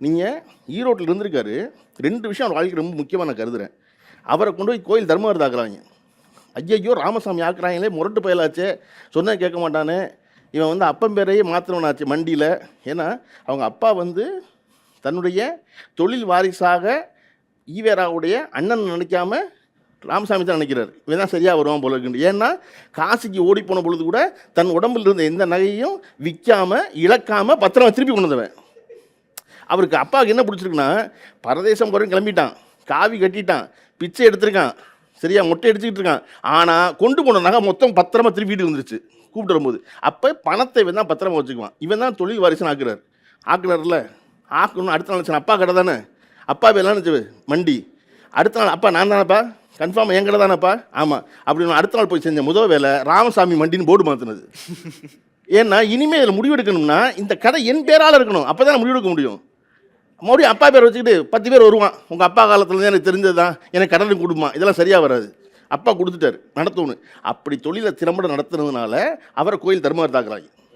நீங்கள் ஈரோட்டில் இருந்திருக்காரு. 2 விஷயம் அவர் வாழ்க்கைக்கு ரொம்ப முக்கியமாக நான் கருதுகிறேன். அவரை கொண்டு போய் கோயில் தர்மகர்த்தா ஆக்குறாங்க. ஐயையோ ராமசாமி ஆக்குறாங்களே, முரட்டு பயலாச்சே, சொன்னா கேட்க மாட்டானே, இவன் வந்து அப்பன் பேரையே மாற்றினவனாச்சு மண்டியில். ஏன்னா அவங்க அப்பா வந்து தன்னுடைய தொழில் வாரிசாக ஈவேராவுடைய அண்ணன் நினைக்காம ராமசாமி தான் நினைக்கிறார். இவன் தான் சரியாக வருவான் போல இருக்குன்னு. ஏன்னா காசிக்கு ஓடி போன பொழுது கூட தன் உடம்பில் இருந்த எந்த நகையும் விற்காமல் இழக்காமல் பத்திரமா திருப்பி கொண்டு வந்தவன். அவருக்கு அப்பாவுக்கு என்ன பிடிச்சிருக்குன்னா, பரதேசம் குறையும் கிளம்பிட்டான், காவி கட்டிட்டான், பிச்சை எடுத்திருக்கான், சரியா மொட்டை அடிச்சுக்கிட்டு இருக்கான். ஆனால் கொண்டு போன நகை மொத்தம் பத்திரமா திருப்பி வீட்டுக்கு வந்துருச்சு கூப்பிட்டு வரும்போது. அப்போ பணத்தை இவன் தான் பத்திரமா வச்சுக்குவான். இவன் தான் தொழில் வாரிசுன்னு ஆக்குறாருல. ஆக்கணும். அடுத்த நாள் சரி அப்பா கடை தானே, அப்பா பேர்லாம் நினச்சி மண்டி. அடுத்த நாள் அப்பா நான் தானேப்பா, கன்ஃபார்ம் என் கடை தானேப்பா, ஆமாம் அப்படின்னு அடுத்த நாள் போய் செஞ்ச முதல் வேலை ராமசாமி மண்டின்னு போர்டு மாற்றினது. ஏன்னா இனிமேல் இதில் முடிவெடுக்கணும்னா இந்த கடை என் பேரால் இருக்கணும், அப்போ தான் முடிவெடுக்க முடியும். மறுபடியும் அப்பா பேர் வச்சுக்கிட்டு 10 பேர் வருவான், உங்கள் அப்பா காலத்துலேருந்து எனக்கு தெரிஞ்சது தான், எனக்கு கடனுக்கு கொடுமா, இதெல்லாம் சரியாக வராது. அப்பா கொடுத்துட்டாரு நடத்தணும். அப்படி தொழிலை திறம்பட நடத்துனதுனால அவரை கோயில் தர்மகர்த்தாக்குறாங்க.